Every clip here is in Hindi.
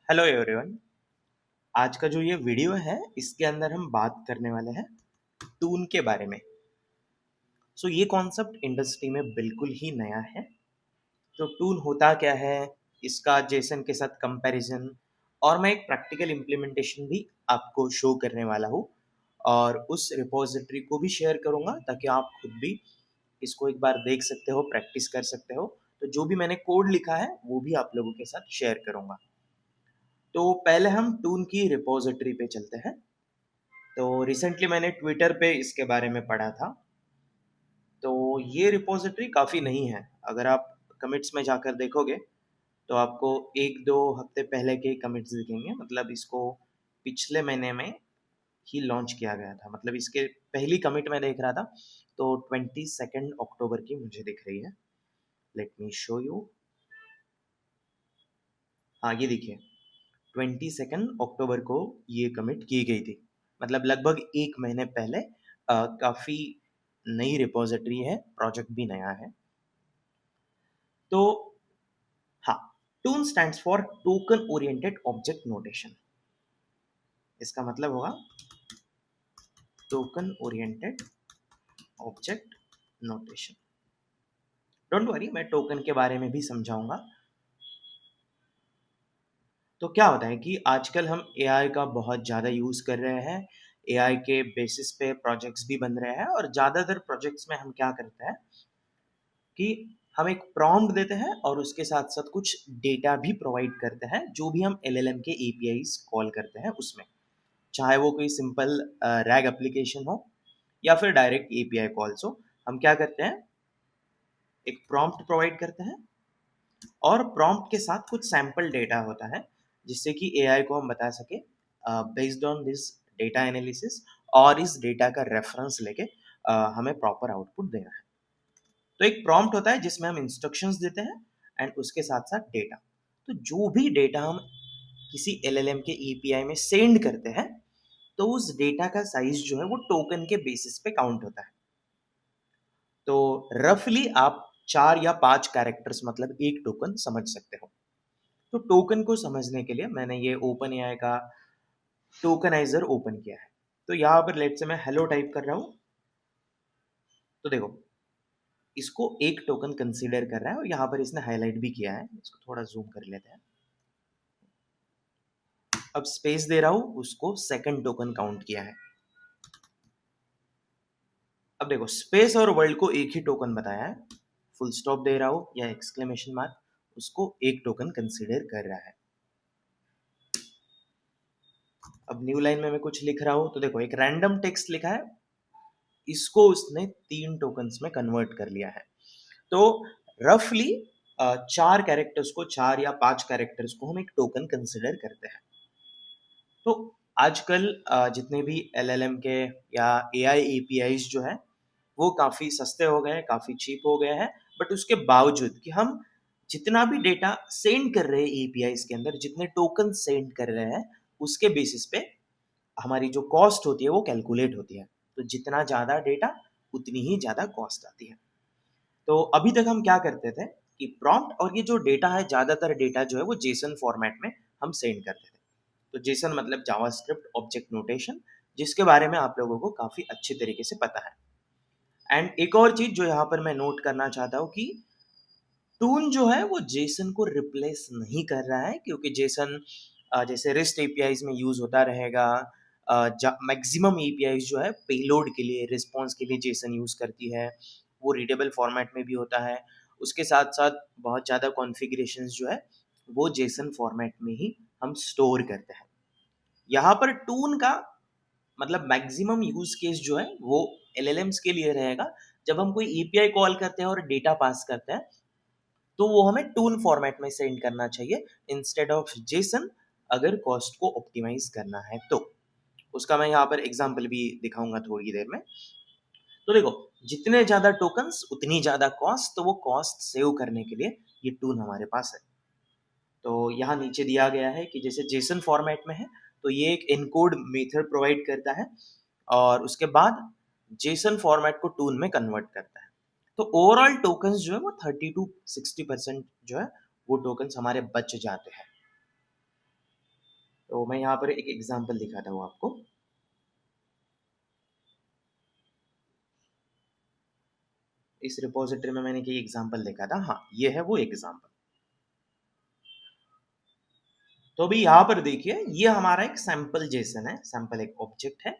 Hello everyone. आज का जो ये वीडियो है इसके अंदर हम बात करने वाले हैं टून के बारे में। ये कॉन्सेप्ट इंडस्ट्री में बिल्कुल ही नया है। तो टून होता क्या है, इसका जेसन के साथ कंपैरिजन, और मैं एक प्रैक्टिकल इम्प्लीमेंटेशन भी आपको शो करने वाला हूँ और उस रिपोजिटरी को भी शेयर करूँगा ताकि आप खुद भी इसको एक बार देख सकते हो, प्रैक्टिस कर सकते हो। तो जो भी मैंने कोड लिखा है वो भी आप लोगों के साथ शेयर करूँगा। तो पहले हम टून की रिपोजिटरी पे चलते हैं। तो रिसेंटली मैंने ट्विटर पे इसके बारे में पढ़ा था। तो ये रिपोजिटरी काफ़ी नई है। अगर आप कमिट्स में जाकर देखोगे तो आपको 1-2 हफ्ते पहले के कमिट्स दिखेंगे। मतलब इसको पिछले महीने में ही लॉन्च किया गया था। मतलब इसके पहली कमिट मैं देख रहा था तो 22 अक्टूबर की मुझे दिख रही है। Let me show you. हाँ, ये देखिए, 22 अक्टूबर को ये कमिट की गई थी। मतलब लगभग 1 महीने पहले। काफ़ी नई रिपोजिटरी है, प्रोजेक्ट भी नया है। तो हाँ, TOON stands for token oriented object notation. इसका मतलब होगा token oriented object notation. Don't worry, मैं टोकन के बारे में भी समझाऊंगा। तो क्या होता है कि आजकल हम एआई का बहुत ज़्यादा यूज़ कर रहे हैं। एआई के बेसिस पे प्रोजेक्ट्स भी बन रहे हैं और ज़्यादातर प्रोजेक्ट्स में हम क्या करते हैं कि हम एक प्रॉम्प्ट देते हैं और उसके साथ साथ कुछ डेटा भी प्रोवाइड करते हैं, जो भी हम एलएलएम के एपीआईज कॉल करते हैं उसमें। चाहे वो कोई सिंपल रैग एप्लीकेशन हो या फिर डायरेक्ट एपीआई कॉल्स हो, हम क्या करते हैं, एक प्रॉम्प्ट प्रोवाइड करते हैं और प्रॉम्प्ट के साथ कुछ सैंपल डेटा होता है जिससे कि एआई को हम बता सके based on this data analysis, और इस डेटा का रेफरेंस लेके हमें प्रॉपर आउटपुट देना है। तो एक प्रॉम्प्ट होता है जिसमें हम इंस्ट्रक्शंस देते हैं एंड उसके साथ साथ डेटा। तो जो भी डेटा हम किसी एलएलएम के एपीआई में सेंड करते हैं तो उस डेटा का साइज जो है वो टोकन के बेसिस पे काउंट होता है। तो रफली आप 4 या 5 कैरेक्टर्स मतलब एक टोकन समझ सकते हो। तो टोकन को समझने के लिए मैंने ये ओपन एआई का टोकनाइजर ओपन किया है। तो यहाँ पर लेट से मैं हेलो टाइप कर रहा हूँ। तो देखो, इसको एक टोकन कंसीडर कर रहा है और यहाँ पर इसने हाईलाइट भी किया है। इसको थोड़ा जूम कर लेते हैं। अब स्पेस दे रहा हूँ, उसको सेकंड टोकन काउंट किया है। अब देखो, स्पेस और वर्ल्ड को एक ही टोकन बताया है। फुल स्टॉप दे रहा हूँ या एक्सक्लेमेशन मार्क, उसको एक टोकन कंसीडर कर रहा है। अब न्यू लाइन में मैं कुछ लिख रहा हूँ तो देखो, एक रैंडम टेक्स्ट लिखा है, इसको उसने 3 टोकन्स में कन्वर्ट कर लिया है। तो रफली 4 कैरेक्टर्स को, 4 या 5 कैरेक्टर्स को हम एक टोकन कंसिडर करते हैं। तो आजकल जितने भी एलएलएम के या एआई एपीआईज जो है वो काफ़ी सस्ते हो गए हैं, काफ़ी चीप हो गए हैं। बट उसके बावजूद कि हम जितना भी डेटा सेंड कर रहे हैं एपीआईज के अंदर, जितने टोकन सेंड कर रहे हैं, उसके बेसिस पे हमारी जो कॉस्ट होती है वो कैलकुलेट होती है। तो जितना ज़्यादा डेटा उतनी ही ज़्यादा कॉस्ट आती है। तो अभी तक हम क्या करते थे कि प्रॉम्प्ट और ये जो डेटा है, ज़्यादातर डेटा जो है वो जेसन फॉर्मेट में हम सेंड करते थे। तो जेसन मतलब जावास्क्रिप्ट ऑब्जेक्ट नोटेशन, जिसके बारे में आप लोगों को काफ़ी अच्छे तरीके से पता है। एंड एक और चीज़ जो यहाँ पर मैं नोट करना चाहता हूँ कि टून जो है वो जेसन को रिप्लेस नहीं कर रहा है, क्योंकि जेसन जैसे रेस्ट एपीआईज में यूज़ होता रहेगा। मैक्सिमम एपीआईज जो है पेलोड के लिए, रिस्पॉन्स के लिए जेसन यूज़ करती है। वो रीडेबल फॉर्मेट में भी होता है। उसके साथ साथ बहुत ज़्यादा कॉन्फ़िगरेशंस जो है वो जेसन फॉर्मेट में ही हम स्टोर करते हैं। यहाँ पर टून का मतलब मैक्सिमम यूज़ केस जो है वो एलएलएम्स के लिए रहेगा। जब हम कोई एपीआई कॉल करते हैं और डेटा पास करते हैं तो वो हमें टून फॉर्मेट में सेंड करना चाहिए इंस्टेड ऑफ जेसन, अगर कॉस्ट को ऑप्टिमाइज करना है तो। उसका मैं यहाँ पर एग्जांपल भी दिखाऊंगा थोड़ी देर में। तो देखो, जितने ज़्यादा टोकन्स उतनी ज़्यादा कॉस्ट, तो वो कॉस्ट सेव करने के लिए ये टूल हमारे पास है। तो यहाँ नीचे दिया गया है कि जैसे जेसन फॉर्मेट में है तो ये एक इनकोड मेथड प्रोवाइड करता है और उसके बाद जेसन फॉर्मेट को टूल में कन्वर्ट करता है। तो ओवरऑल टोकन्स जो है वो 30 to 60% जो है वो टोकन्स हमारे बच जाते हैं। तो मैं यहाँ पर एक एग्जांपल दिखाता हूँ आपको। इस रिपोजिटरी में मैंने ये एग्जांपल देखा था, हाँ ये है वो एग्जांपल। तो अभी यहाँ पर देखिए, ये हमारा एक सैंपल जेसन है, सैंपल एक ऑब्जेक्ट है।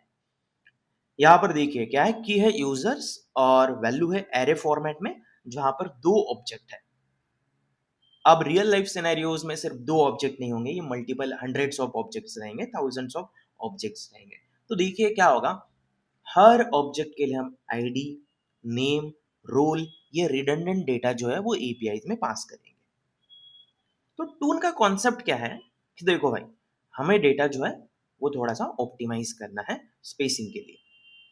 यहाँ पर देखिए क्या है कि है यूजर्स और वैल्यू है एरे फॉर्मेट में, जहां पर दो ऑब्जेक्ट है। अब रियल लाइफ सिनेरियोज में सिर्फ दो ऑब्जेक्ट नहीं होंगे, ये मल्टीपल हंड्रेड्स ऑफ ऑब्जेक्ट्स रहेंगे, थाउजेंड्स ऑफ ऑब्जेक्ट्स रहेंगे। तो देखिए क्या होगा, हर ऑब्जेक्ट के लिए हम आईडी, नेम, रोल, ये रिडंडेंट डेटा जो है वो एपीआई में पास करेंगे। तो टून का कॉन्सेप्ट क्या है कि देखो भाई, हमें डेटा जो है वो थोड़ा सा ऑप्टिमाइज करना है स्पेसिंग के लिए।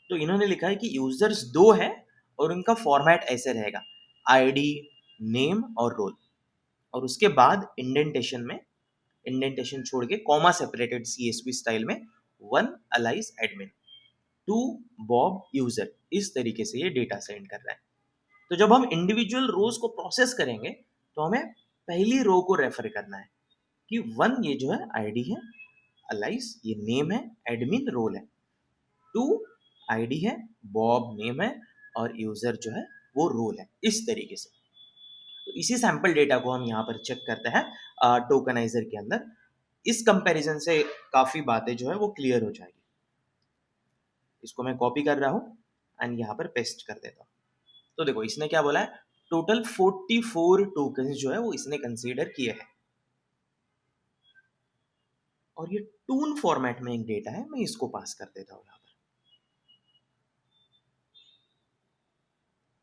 तो इन्होंने लिखा है कि यूजर्स दो है और उनका फॉर्मेट ऐसे रहेगा, आईडी, नेम और रोल, और उसके बाद इंडेंटेशन में, इंडेंटेशन छोड़ के कॉमा सेपरेटेड सीएसवी स्टाइल में, one Alice admin, two Bob user, इस तरीके से ये डेटा सेंड कर रहा है। तो जब हम इंडिविजुअल रोज को प्रोसेस करेंगे तो हमें पहली रो को रेफर करना है कि वन ये जो है आईडी है, अलाइज ये नेम है, एडमिन रोल है, टू आईडी है, बॉब नेम है, और यूजर जो है वो रोल है, इस तरीके से। तो इसी सैंपल डेटा को हम यहाँ पर चेक करते हैं टोकनाइजर के अंदर। इस कंपैरिजन से काफी बातें जो है वो क्लियर हो जाएगी। इसको मैं कॉपी कर रहा हूँ एंड यहाँ पर पेस्ट कर देता हूँ। तो देखो इसने क्या बोला है, टोटल 44 टोकन जो है वो इसने कंसीडर किए हैं, और ये टून फॉर्मेट में एक डेटा है, मैं इसको पास कर देता हूँ यहाँ पर।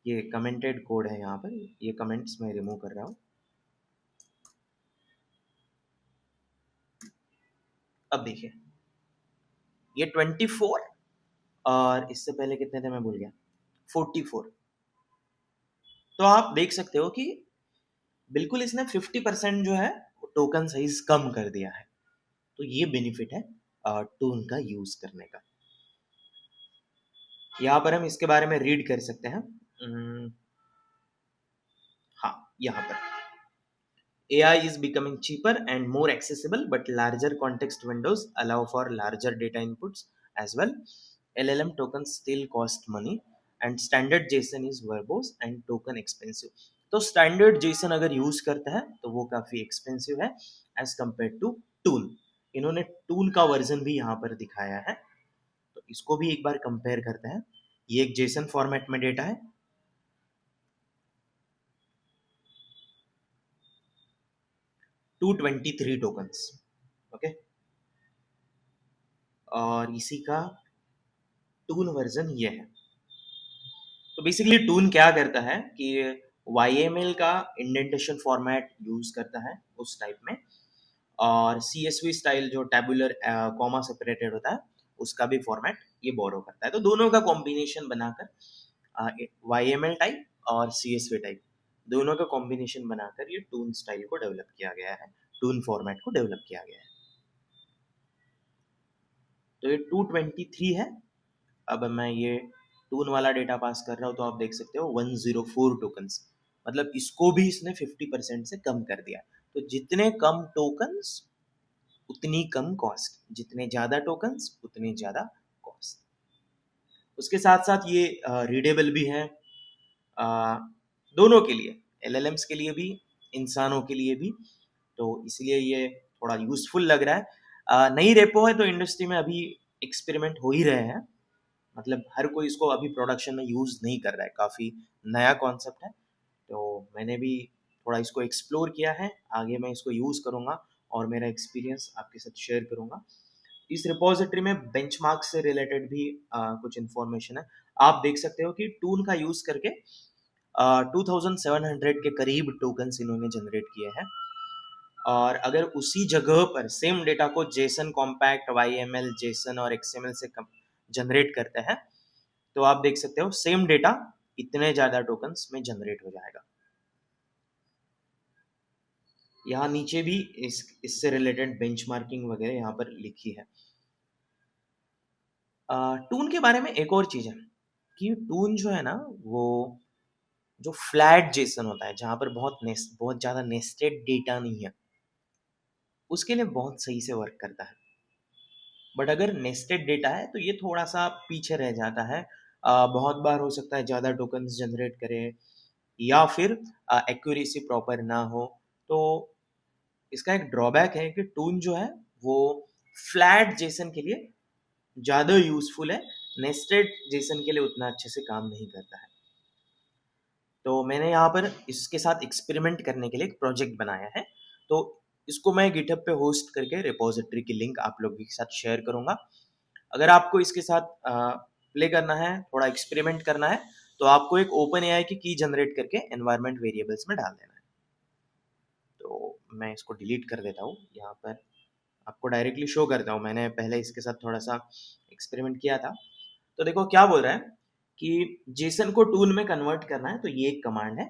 ये कमेंटेड कोड है यहाँ पर, ये कमेंट्स मैं रिमूव कर रहा हूँ। अब देखिए ये 24 और इससे पहले कितने थे मैं भूल गया, 44। तो आप देख सकते हो कि बिल्कुल इसने 50% जो है टोकन साइज कम कर दिया है। तो ये बेनिफिट है टून का यूज करने का। यहाँ पर हम इसके बारे में रीड कर सकते हैं। हाँ, यहाँ पर AI is becoming cheaper and more accessible, but larger context windows allow for larger data inputs as well. LLM tokens still cost money, and standard JSON is verbose and token expensive. तो standard JSON अगर यूज करता है तो वो काफी एक्सपेंसिव है एज कम्पेयर टू टून। इन्होंने टून का वर्जन भी यहाँ पर दिखाया है, तो इसको भी एक बार कंपेयर करते हैं। ये एक JSON फॉर्मेट में डेटा है, 223 टोकन्स, ओके। और इसी का टून वर्जन ये है। तो बेसिकली टून क्या करता है कि YML का इंडेंटेशन फॉर्मेट यूज करता है उस टाइप में, और CSV स्टाइल जो टैबुलर कॉमा सेपरेटेड होता है उसका भी फॉर्मेट ये बोरो करता है। तो दोनों का कॉम्बिनेशन बनाकर YML टाइप और CSV टाइप दोनों का कॉम्बिनेशन बनाकर ये टून स्टाइल को डेवलप किया गया है, टून फॉर्मेट को डेवलप किया गया है। तो ये 223 है। अब मैं ये टून वाला डेटा पास कर रहा हूँ तो आप देख सकते हो 104 टोकन्स, मतलब इसको भी इसने 50% से कम कर दिया। तो जितने कम टोकन्स उतनी कम कॉस्ट, जितने ज्यादा टोकन्स उतनी ज्यादा कॉस्ट। उसके साथ साथ ये रीडेबल भी है दोनों के लिए, LLMs के लिए भी, इंसानों के लिए भी। तो इसलिए ये थोड़ा यूजफुल लग रहा है। नई रेपो है तो इंडस्ट्री में अभी एक्सपेरिमेंट हो ही रहे हैं, मतलब हर कोई इसको अभी प्रोडक्शन में यूज नहीं कर रहा है, काफी नया कॉन्सेप्ट है। तो मैंने भी थोड़ा इसको एक्सप्लोर किया है, आगे मैं इसको यूज करूंगा और मेरा एक्सपीरियंस आपके साथ शेयर करूंगा। इस रिपोजिटरी में बेंचमार्क से रिलेटेड भी कुछ इन्फॉर्मेशन है। आप देख सकते हो कि टून का यूज करके 2700 के करीब टोकन्स इन्होंने जनरेट किए हैं। और अगर उसी जगह पर सेम डेटा को जेसन कॉम्पैक्ट, YML, जेसन और XML से जनरेट करते हैं तो आप देख सकते हो सेम डेटा इतने ज्यादा टोकन्स में जनरेट हो जाएगा। यहाँ नीचे भी इससे रिलेटेड बेंचमार्किंग वगैरह यहाँ पर लिखी है। टून के बारे में एक और चीज है कि टून जो है ना वो जो फ्लैट जेसन होता है, जहां पर बहुत ज्यादा नेस्टेड डेटा नहीं है, उसके लिए बहुत सही से वर्क करता है। बट अगर नेस्टेड डेटा है तो ये थोड़ा सा पीछे रह जाता है। बहुत बार हो सकता है ज़्यादा टोकन्स जनरेट करे या फिर एक्यूरेसी प्रॉपर ना हो। तो इसका एक ड्रॉबैक है कि टून जो है वो फ्लैट जेसन के लिए ज़्यादा यूजफुल है, नेस्टेड जेसन के लिए उतना अच्छे से काम नहीं करता है। तो मैंने यहाँ पर इसके साथ एक्सपेरिमेंट करने के लिए एक प्रोजेक्ट बनाया है। तो इसको मैं गिटहब पे होस्ट करके रिपोजिटरी की लिंक आप लोगों के साथ शेयर करूँगा। अगर आपको इसके साथ प्ले करना है, थोड़ा एक्सपेरिमेंट करना है, तो आपको एक ओपन एआई की जनरेट करके एनवायरनमेंट वेरिएबल्स में डाल देना है। तो मैं इसको डिलीट कर देता हूँ। यहाँ पर आपको डायरेक्टली शो करता हूँ। मैंने पहले इसके साथ थोड़ा सा एक्सपेरिमेंट किया था। तो देखो क्या बोल रहा है कि जेसन को टूल में कन्वर्ट करना है, तो ये एक कमांड है।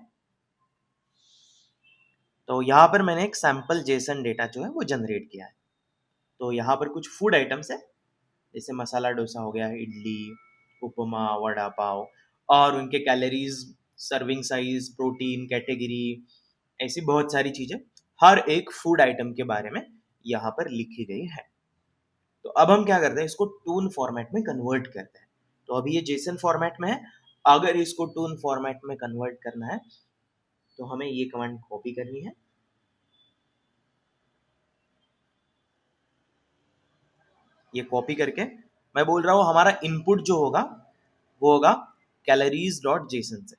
तो यहाँ पर मैंने एक सैम्पल जेसन डेटा जो है वो जनरेट किया है। तो यहाँ पर कुछ फूड आइटम्स है, जैसे मसाला डोसा हो गया, इडली, उपमा, वड़ा पाव, और उनके calories, serving size, protein category, ऐसी बहुत सारी चीजें हर एक फूड आइटम के बारे में यहाँ पर लिखी गई है। तो अब हम क्या करते हैं, इसको टून फॉर्मेट में कन्वर्ट करते हैं। तो अभी ये जेसन फॉर्मेट में है। अगर इसको टून फॉर्मेट में कन्वर्ट करना है तो हमें ये कमांड कॉपी करनी है। ये कॉपी करके मैं बोल रहा हूँ हमारा इनपुट जो होगा वो होगा कैलोरीज डॉट जेसन से,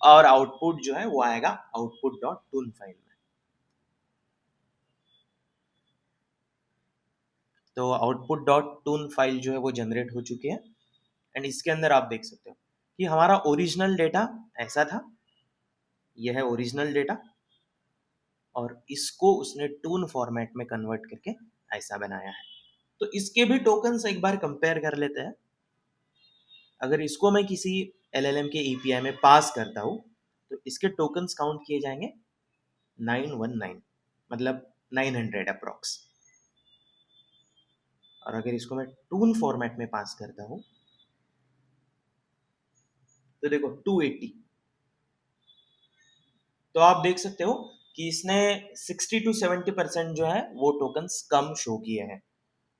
और आउटपुट जो है वो आएगा आउटपुट डॉट टून फाइल में। तो आउटपुट डॉट टून फाइल जो है वो जनरेट हो चुकी है। एंड इसके अंदर आप देख सकते हो कि हमारा ओरिजिनल डेटा ऐसा था। यह है ओरिजिनल डेटा, और इसको उसने टून फॉर्मेट में कन्वर्ट करके ऐसा बनाया है। तो इसके भी टोकन्स एक बार कंपेयर कर लेते हैं। अगर इसको मैं किसी एलएलएम के एपीआई में पास करता हूँ तो इसके टोकन्स काउंट किए जाएंगे 919, मतलब 900 अप्रॉक्स। और अगर इसको मैं टून फॉर्मेट में पास करता हूँ तो देखो 280। तो आप देख सकते हो कि इसने 60 to 70% जो है वो टोकन्स कम शो किए हैं।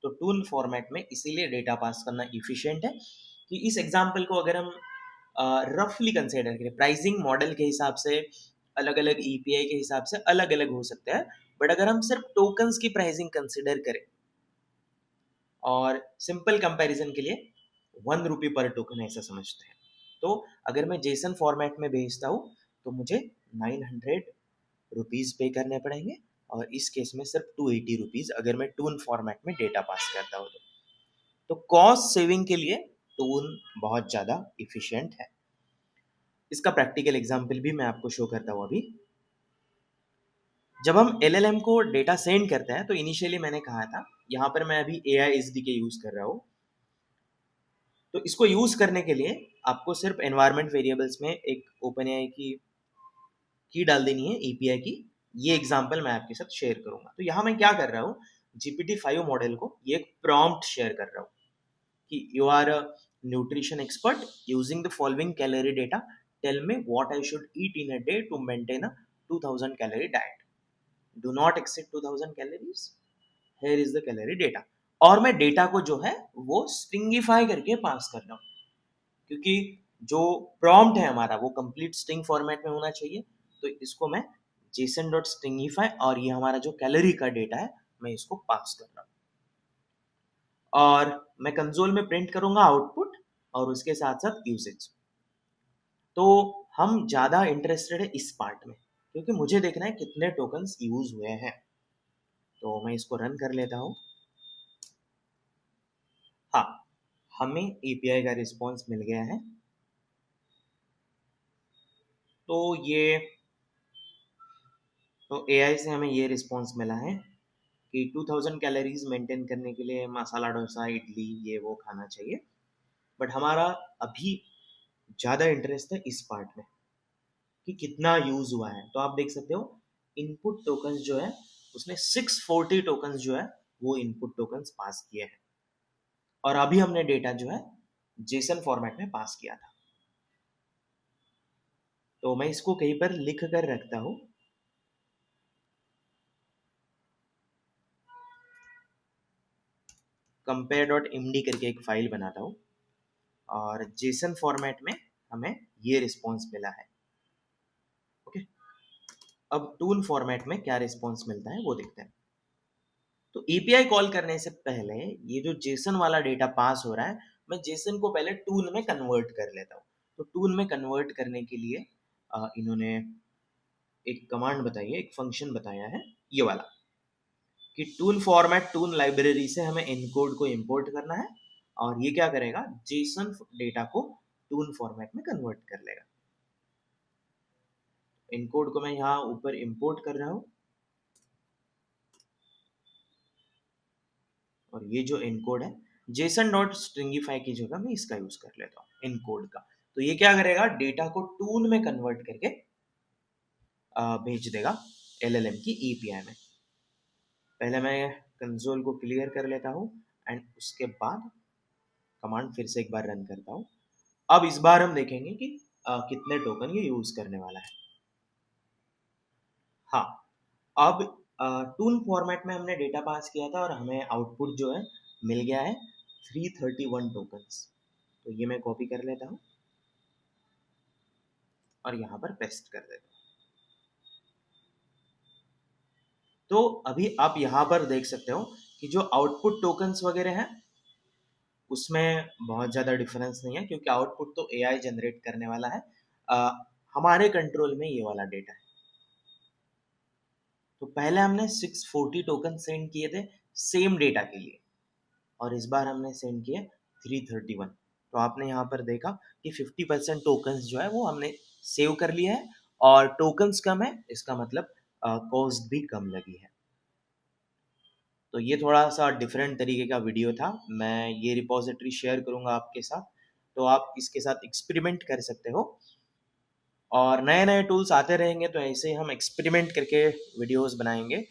तो टून फॉर्मेट में इसीलिए डेटा पास करना इफिशिएंट है कि इस एग्जांपल को अगर हम रफली कंसिडर करें, प्राइसिंग मॉडल के हिसाब से अलग अलग ईपीआई के हिसाब से अलग अलग हो सकते हैं, बट अगर हम सिर्फ टोकन्स की प्राइसिंग कंसिडर करें और सिंपल कंपैरिजन के लिए 1 रुपी पर टोकन ऐसा समझते हैं, तो अगर मैं जेसन फॉर्मेट में भेजता हूँ तो मुझे 900 रुपीज़ पे करने पड़ेंगे, और इस केस में सिर्फ 280 रुपीज़ अगर मैं टून फॉर्मेट में डेटा पास करता हूँ। तो कॉस्ट सेविंग के लिए टून बहुत ज़्यादा इफिशियंट है। इसका प्रैक्टिकल एग्जाम्पल भी मैं आपको शो करता हूँ अभी। जब हम एलएलएम को डेटा सेंड करते हैं तो इनिशियली मैंने कहा था, यहाँ पर मैं अभी AISDK यूज कर रहा हूँ। तो इसको यूज करने के लिए आपको सिर्फ एनवायरनमेंट वेरिएबल्स में एक OpenAI की डाल देनी है, एपीआई की। ये एग्जांपल मैं आपके साथ शेयर करूंगा। तो यहाँ मैं क्या कर रहा हूँ, GPT-5 मॉडल को ये एक प्रॉम्प्ट शेयर कर रहा हूँ कि you are a nutrition expert using the following calorie data, tell me what I should eat in a day to maintain a 2000 calorie diet, do not exceed 2000 calories, here is the calorie data. और मैं डेटा को जो है वो स्ट्रिंगिफाई करके पास कर रहा हूँ, क्योंकि जो प्रॉम्प्ट है हमारा वो कंप्लीट स्ट्रिंग फॉर्मेट में होना चाहिए। तो इसको मैं जेसन डॉट स्ट्रिंगिफाई, और ये हमारा जो कैलोरी का डेटा है मैं इसको पास कर रहा हूँ, और मैं कंसोल में प्रिंट करूंगा आउटपुट और उसके साथ साथ यूसेज। तो हम ज़्यादा इंटरेस्टेड है इस पार्ट में, क्योंकि मुझे देखना है कितने टोकन्स यूज हुए हैं। तो मैं इसको रन कर लेता हूँ। हाँ, हमें एपीआई का रिस्पॉन्स मिल गया है। तो ये तो एआई से हमें ये रिस्पॉन्स मिला है कि 2000 कैलोरीज मेंटेन करने के लिए मसाला डोसा, इडली, ये वो खाना चाहिए। बट हमारा अभी ज़्यादा इंटरेस्ट है इस पार्ट में कि कितना यूज़ हुआ है। तो आप देख सकते हो इनपुट टोकन्स जो है उसने 640 टोकन्स जो है वो इनपुट टोकन्स पास किए हैं, और अभी हमने डेटा जो है जेसन फॉर्मेट में पास किया था। तो मैं इसको कहीं पर लिख कर रखता हूँ compare.md करके एक फाइल बनाता हूँ और जेसन फॉर्मेट में हमें ये रिस्पॉन्स मिला है। ओके, अब टूल फॉर्मेट में क्या रिस्पॉन्स मिलता है वो देखते हैं। तो एपीआई कॉल करने से पहले ये जो जेसन वाला डेटा पास हो रहा है, मैं जेसन को पहले टूल में कन्वर्ट कर लेता हूँ। तो टूल में कन्वर्ट करने के लिए इन्होंने एक कमांड बताई है, एक फंक्शन बताया है ये वाला, कि टूल फॉर्मेट टूल लाइब्रेरी से हमें इनकोड को इंपोर्ट करना है और ये क्या करेगा, जेसन डेटा को टूल फॉर्मेट में कन्वर्ट कर लेगा। इनकोड को मैं यहाँ ऊपर इंपोर्ट कर रहा हूँ और ये जो इनकोड है जेसन डॉट स्ट्रिंगिफाई की जगह मैं इसका यूज कर लेता हूँ इनकोड का। तो ये क्या करेगा, डेटा को टूल में कन्वर्ट करके भेज देगा एलएलएम की एपीआई में। पहले मैं कंसोल को क्लियर कर लेता हूँ एंड उसके बाद कमांड फिर से एक बार रन करता हूँ। अब इस बार हम देखेंगे कि कितने टोकन ये यूज करने वाला है। हाँ, अब टूल फॉर्मेट में हमने डेटा पास किया था और हमें आउटपुट जो है मिल गया है 331 टोकन्स। तो ये मैं कॉपी कर लेता हूँ और यहाँ पर पेस्ट कर देता हूँ। तो अभी आप यहाँ पर देख सकते हो कि जो आउटपुट टोकन्स वगैरह हैं उसमें बहुत ज़्यादा डिफरेंस नहीं है, क्योंकि आउटपुट तो एआई जनरेट करने वाला है। हमारे कंट्रोल में ये वाला डेटा है। तो पहले हमने 640 टोकन सेंड किए थे सेम डेटा के लिए और इस बार हमने सेंड किए 331। तो आपने यहाँ पर देखा कि 50% टोकन्स जो है वो हमने सेव कर लिए हैं और टोकन्स कम है, इसका मतलब कॉस्ट भी कम लगी है। तो ये थोड़ा सा डिफरेंट तरीके का वीडियो था। मैं ये रिपोजिटरी शेयर करूँगा आपके साथ, तो आप इसके साथ एक्सपेरिमेंट कर सकते हो और नए नए टूल्स आते रहेंगे तो ऐसे ही हम एक्सपेरिमेंट करके वीडियोस बनाएंगे।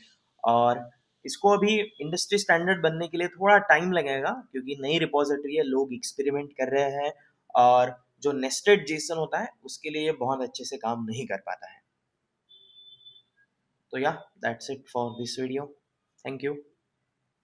और इसको अभी इंडस्ट्री स्टैंडर्ड बनने के लिए थोड़ा टाइम लगेगा, क्योंकि नई रिपोजिटरी है, लोग एक्सपेरिमेंट कर रहे हैं और जो नेस्टेड जेसन होता है उसके लिए ये बहुत अच्छे से काम नहीं कर पाता है। तो या that's it for this video. Thank you.